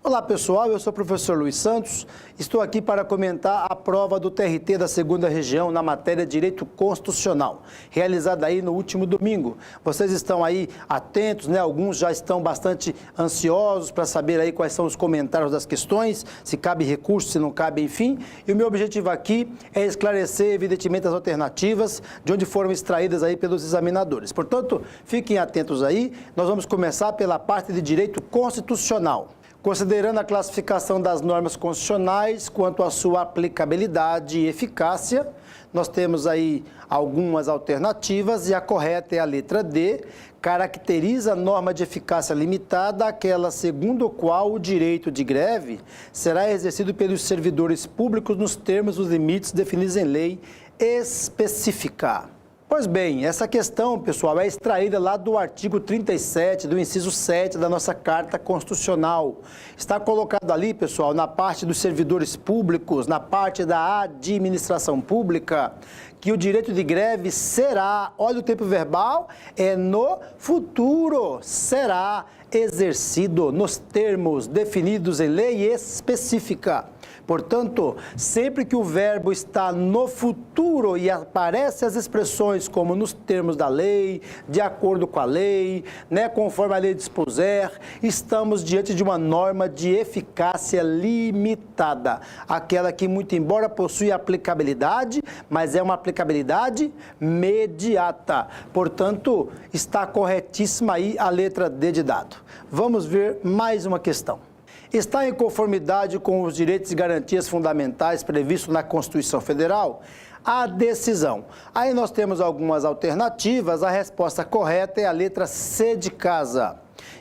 Olá pessoal, eu sou o professor Luiz Santos, estou aqui para comentar a prova do TRT da 2ª Região na matéria Direito Constitucional, realizada aí no último domingo. Vocês estão aí atentos, né? Alguns já estão bastante ansiosos para saber aí quais são os comentários das questões, se cabe recurso, se não cabe, enfim. E o meu objetivo aqui é esclarecer, evidentemente, as alternativas de onde foram extraídas aí pelos examinadores. Portanto, fiquem atentos aí, nós vamos começar pela parte de Direito Constitucional. Considerando a classificação das normas constitucionais quanto à sua aplicabilidade e eficácia, nós temos aí algumas alternativas e a correta é a letra D, caracteriza a norma de eficácia limitada aquela segundo a qual o direito de greve será exercido pelos servidores públicos nos termos dos limites definidos em lei específica. Pois bem, essa questão, pessoal, é extraída lá do artigo 37, do inciso 7 da nossa Carta Constitucional. Está colocado ali, pessoal, na parte dos servidores públicos, na parte da administração pública, que o direito de greve será, olha o tempo verbal, é no futuro, será exercido nos termos definidos em lei específica. Portanto, sempre que o verbo está no futuro e aparecem as expressões como nos termos da lei, de acordo com a lei, né, conforme a lei dispuser, estamos diante de uma norma de eficácia limitada. Aquela que, muito embora possui aplicabilidade, mas é uma aplicabilidade imediata. Portanto, está corretíssima aí a letra D de dado. Vamos ver mais uma questão. Está em conformidade com os direitos e garantias fundamentais previstos na Constituição Federal? A decisão. Aí nós temos algumas alternativas, a resposta correta é a letra C de casa.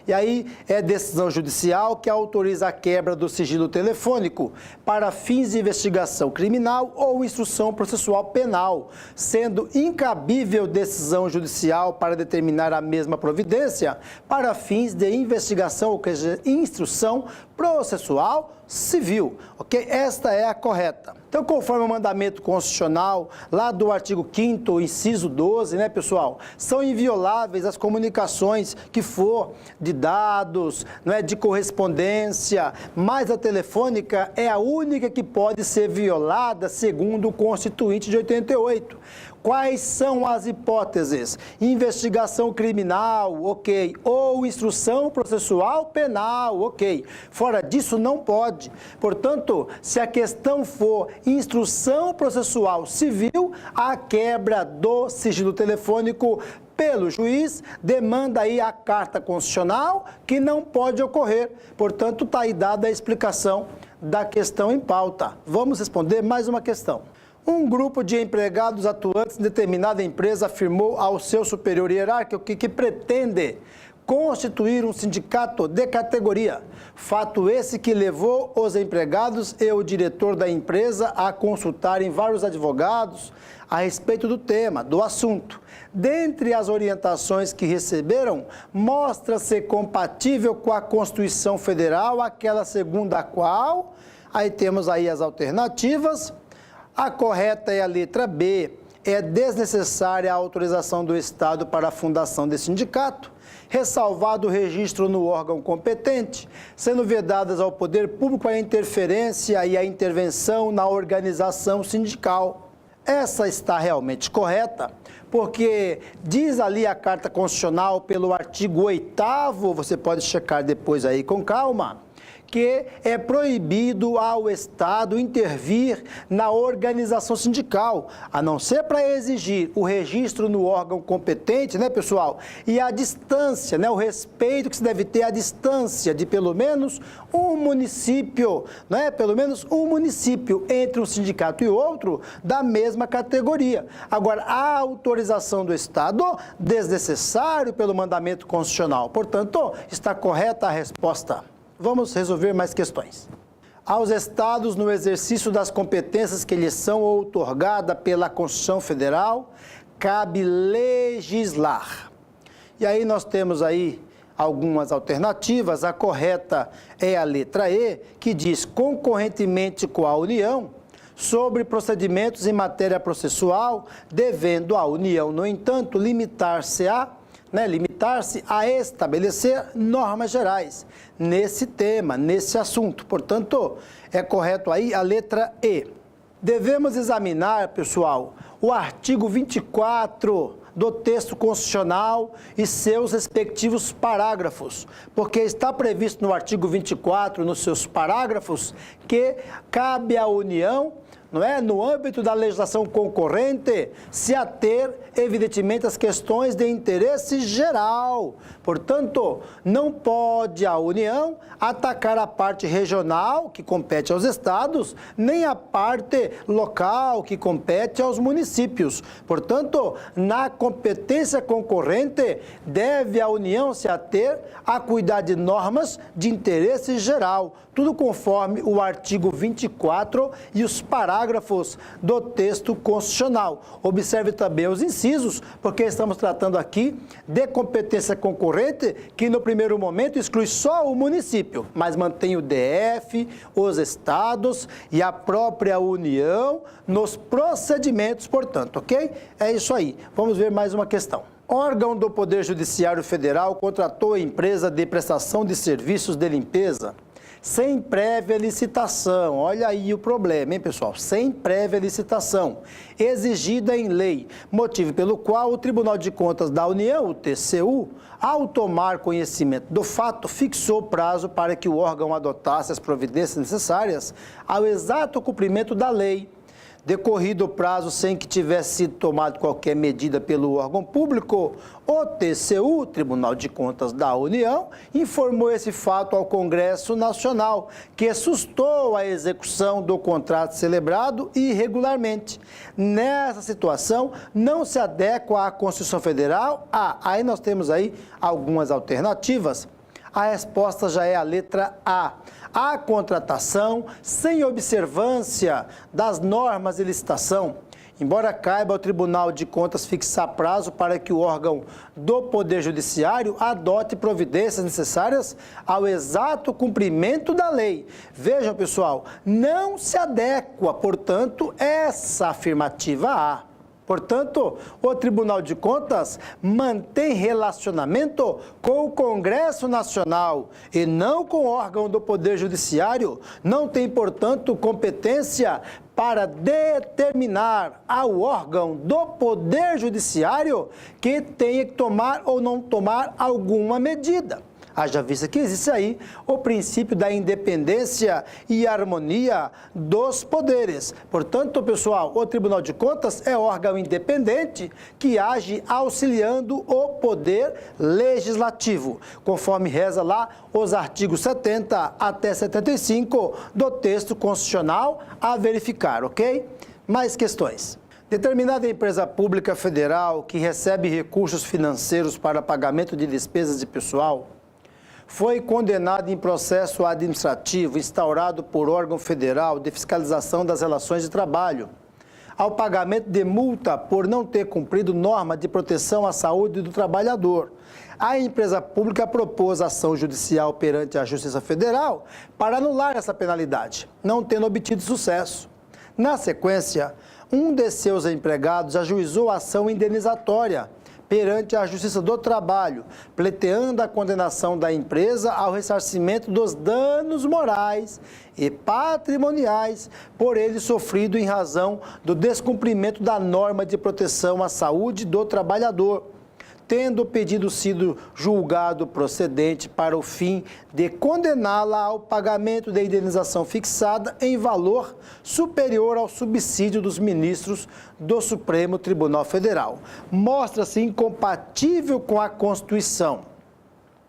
E aí é decisão judicial que autoriza a quebra do sigilo telefônico para fins de investigação criminal ou instrução processual penal, sendo incabível decisão judicial para determinar a mesma providência para fins de investigação, ou seja, instrução processual civil, ok? Esta é a correta. Então, conforme o mandamento constitucional, lá do artigo 5º, inciso 12, né, pessoal, são invioláveis as comunicações que for de dados, não é, de correspondência, mas a telefônica é a única que pode ser violada segundo o Constituinte de 88. Quais são as hipóteses? Investigação criminal, ok. Ou instrução processual penal, ok. Fora disso, não pode. Portanto, se a questão for instrução processual civil, a quebra do sigilo telefônico pelo juiz demanda aí a Carta Constitucional, que não pode ocorrer. Portanto, está aí dada a explicação da questão em pauta. Vamos responder mais uma questão. Um grupo de empregados atuantes em determinada empresa afirmou ao seu superior hierárquico que pretende constituir um sindicato de categoria. Fato esse que levou os empregados e o diretor da empresa a consultarem vários advogados a respeito do tema, do assunto. Dentre as orientações que receberam, mostra-se compatível com a Constituição Federal, aquela segundo a qual, aí temos aí as alternativas. A correta é a letra B, é desnecessária a autorização do Estado para a fundação desse sindicato, ressalvado o registro no órgão competente, sendo vedadas ao poder público a interferência e a intervenção na organização sindical. Essa está realmente correta, porque diz ali a Carta Constitucional pelo artigo 8º, você pode checar depois aí com calma, que é proibido ao Estado intervir na organização sindical, a não ser para exigir o registro no órgão competente, né, pessoal? E a distância, né, o respeito que se deve ter à distância de pelo menos um município, né, pelo menos um município entre um sindicato e outro da mesma categoria. Agora, a autorização do Estado, desnecessário pelo mandamento constitucional. Portanto, está correta a resposta. Vamos resolver mais questões. Aos estados, no exercício das competências que lhes são outorgadas pela Constituição Federal, cabe legislar. E aí nós temos aí algumas alternativas. A correta é a letra E, que diz concorrentemente com a União, sobre procedimentos em matéria processual, devendo a União, no entanto, limitar-se a limitar-se a estabelecer normas gerais nesse tema, nesse assunto. Portanto, é correto aí a letra E. Devemos examinar, pessoal, o artigo 24 do texto constitucional e seus respectivos parágrafos, porque está previsto no artigo 24, nos seus parágrafos, que cabe à União, não é, no âmbito da legislação concorrente, se ater, evidentemente, às questões de interesse geral. Portanto, não pode a União atacar a parte regional, que compete aos estados, nem a parte local, que compete aos municípios. Portanto, na competência concorrente, deve a União se ater a cuidar de normas de interesse geral, tudo conforme o artigo 24 e os parágrafos do texto constitucional. Observe também os incisos, porque estamos tratando aqui de competência concorrente, que no primeiro momento exclui só o município, mas mantém o DF, os estados e a própria União nos procedimentos, portanto, ok? É isso aí. Vamos ver mais uma questão. Órgão do Poder Judiciário Federal contratou a empresa de prestação de serviços de limpeza sem prévia licitação. Olha aí o problema, hein, pessoal? Sem prévia licitação, exigida em lei, motivo pelo qual o Tribunal de Contas da União, o TCU, ao tomar conhecimento do fato, fixou prazo para que o órgão adotasse as providências necessárias ao exato cumprimento da lei. Decorrido o prazo sem que tivesse sido tomado qualquer medida pelo órgão público, o TCU, Tribunal de Contas da União, informou esse fato ao Congresso Nacional, que sustou a execução do contrato celebrado irregularmente. Nessa situação, não se adequa à Constituição Federal? Aí nós temos aí algumas alternativas. A resposta já é a letra A. A contratação sem observância das normas de licitação, embora caiba ao Tribunal de Contas fixar prazo para que o órgão do Poder Judiciário adote providências necessárias ao exato cumprimento da lei. Vejam, pessoal, não se adequa, portanto, essa afirmativa A. Portanto, o Tribunal de Contas mantém relacionamento com o Congresso Nacional e não com o órgão do Poder Judiciário. Não tem, portanto, competência para determinar ao órgão do Poder Judiciário que tenha que tomar ou não tomar alguma medida. Haja vista que existe aí o princípio da independência e harmonia dos poderes. Portanto, pessoal, o Tribunal de Contas é órgão independente que age auxiliando o poder legislativo, conforme reza lá os artigos 70 até 75 do texto constitucional a verificar, ok? Mais questões. Determinada empresa pública federal que recebe recursos financeiros para pagamento de despesas de pessoal foi condenado em processo administrativo instaurado por órgão federal de fiscalização das relações de trabalho ao pagamento de multa por não ter cumprido norma de proteção à saúde do trabalhador. A empresa pública propôs ação judicial perante a Justiça Federal para anular essa penalidade, não tendo obtido sucesso. Na sequência, um de seus empregados ajuizou a ação indenizatória perante a Justiça do Trabalho, pleiteando a condenação da empresa ao ressarcimento dos danos morais e patrimoniais por ele sofrido em razão do descumprimento da norma de proteção à saúde do trabalhador, tendo o pedido sido julgado procedente para o fim de condená-la ao pagamento da indenização fixada em valor superior ao subsídio dos ministros do Supremo Tribunal Federal. Mostra-se incompatível com a Constituição.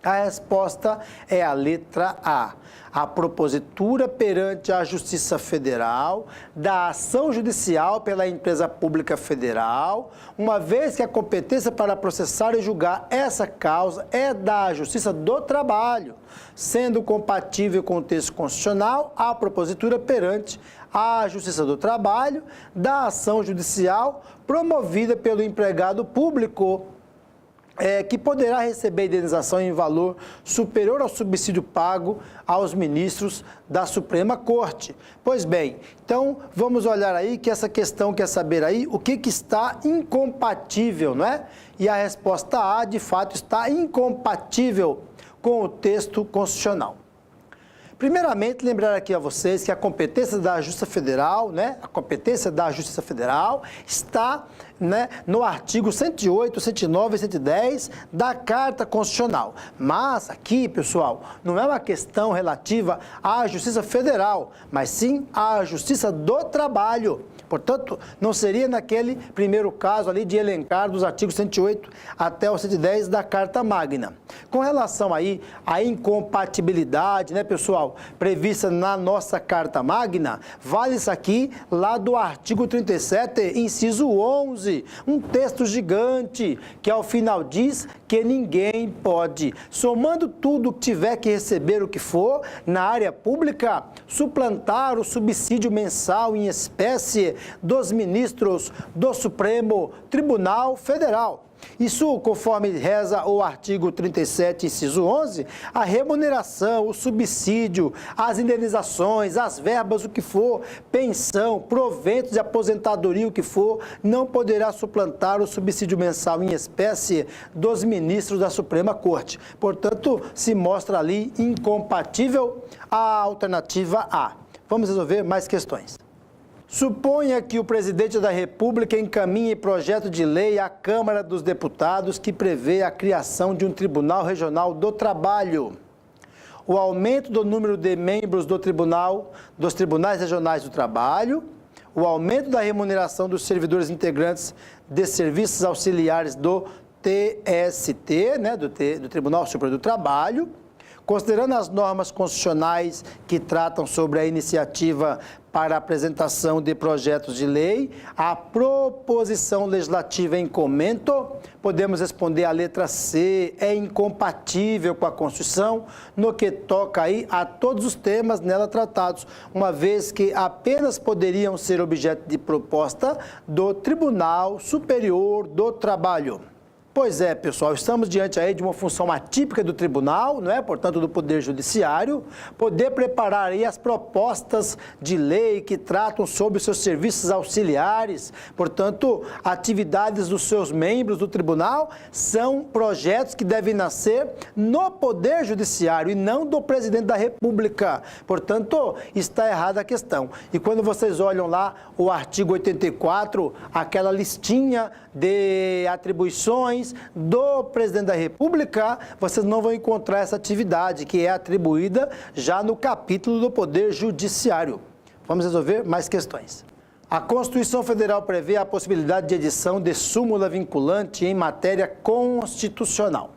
A resposta é a letra A. A propositura perante a Justiça Federal da ação judicial pela empresa pública federal, uma vez que a competência para processar e julgar essa causa é da Justiça do Trabalho, sendo compatível com o texto constitucional a propositura perante a Justiça do Trabalho da ação judicial promovida pelo empregado público que poderá receber indenização em valor superior ao subsídio pago aos ministros da Suprema Corte. Pois bem, então vamos olhar aí que essa questão quer saber aí o que está incompatível, não é? E a resposta A, de fato, está incompatível com o texto constitucional. Primeiramente, lembrar aqui a vocês que a competência da Justiça Federal, né, a competência da Justiça Federal está, né, no artigo 108, 109 e 110 da Carta Constitucional. Mas aqui, pessoal, não é uma questão relativa à Justiça Federal, mas sim à Justiça do Trabalho. Portanto, não seria naquele primeiro caso ali de elencar dos artigos 108 até o 110 da Carta Magna. Com relação aí à incompatibilidade, né, pessoal, prevista na nossa Carta Magna, vale isso aqui lá do artigo 37, inciso 11, um texto gigante que ao final diz que ninguém pode, somando tudo que tiver que receber o que for na área pública, suplantar o subsídio mensal em espécie dos ministros do Supremo Tribunal Federal. Isso, conforme reza o artigo 37, inciso 11, a remuneração, o subsídio, as indenizações, as verbas, o que for, pensão, proventos de aposentadoria, o que for, não poderá suplantar o subsídio mensal em espécie dos ministros da Suprema Corte. Portanto, se mostra ali incompatível a alternativa A. Vamos resolver mais questões. Suponha que o presidente da República encaminhe projeto de lei à Câmara dos Deputados que prevê a criação de um Tribunal Regional do Trabalho. O aumento do número de membros dos Tribunais Regionais do Trabalho, o aumento da remuneração dos servidores integrantes de serviços auxiliares do TST, né, do Tribunal Superior do Trabalho, considerando as normas constitucionais que tratam sobre a iniciativa para a apresentação de projetos de lei, a proposição legislativa em comento, podemos responder a letra C, é incompatível com a Constituição, no que toca aí a todos os temas nela tratados, uma vez que apenas poderiam ser objeto de proposta do Tribunal Superior do Trabalho. Pois é, pessoal, estamos diante aí de uma função atípica do tribunal, não é? Portanto, do Poder Judiciário, poder preparar aí as propostas de lei que tratam sobre os seus serviços auxiliares, portanto, atividades dos seus membros do tribunal são projetos que devem nascer no Poder Judiciário e não do Presidente da República. Portanto, está errada a questão. E quando vocês olham lá o artigo 84, aquela listinha de atribuições do Presidente da República, vocês não vão encontrar essa atividade que é atribuída já no capítulo do Poder Judiciário. Vamos resolver mais questões. A Constituição Federal prevê a possibilidade de edição de súmula vinculante em matéria constitucional,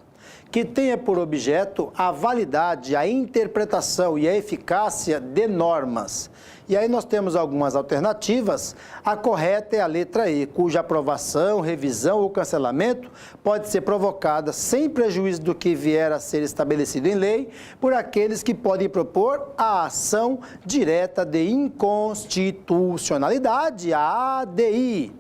que tenha por objeto a validade, a interpretação e a eficácia de normas. E aí nós temos algumas alternativas. A correta é a letra E, cuja aprovação, revisão ou cancelamento pode ser provocada sem prejuízo do que vier a ser estabelecido em lei por aqueles que podem propor a ação direta de inconstitucionalidade, a ADI.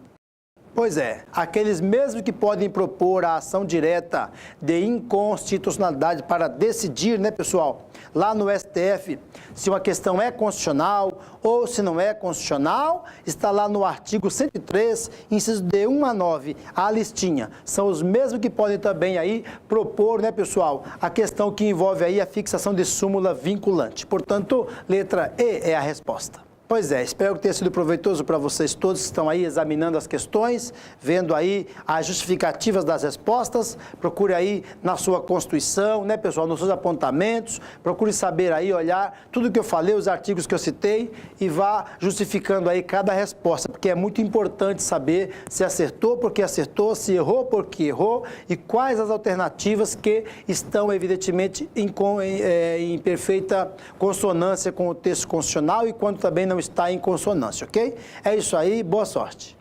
Pois é, aqueles mesmos que podem propor a ação direta de inconstitucionalidade para decidir, né, pessoal, lá no STF, se uma questão é constitucional ou se não é constitucional, está lá no artigo 103, inciso de 1 a 9, a listinha. São os mesmos que podem também aí propor, né, pessoal, a questão que envolve aí a fixação de súmula vinculante. Portanto, letra E é a resposta. Pois é, espero que tenha sido proveitoso para vocês todos que estão aí examinando as questões, vendo aí as justificativas das respostas. Procure aí na sua Constituição, né, pessoal, nos seus apontamentos. Procure saber aí, olhar tudo que eu falei, os artigos que eu citei e vá justificando aí cada resposta, porque é muito importante saber se acertou porque acertou, se errou porque errou e quais as alternativas que estão, evidentemente, em perfeita consonância com o texto constitucional e quando também não está em consonância, ok? É isso aí, boa sorte.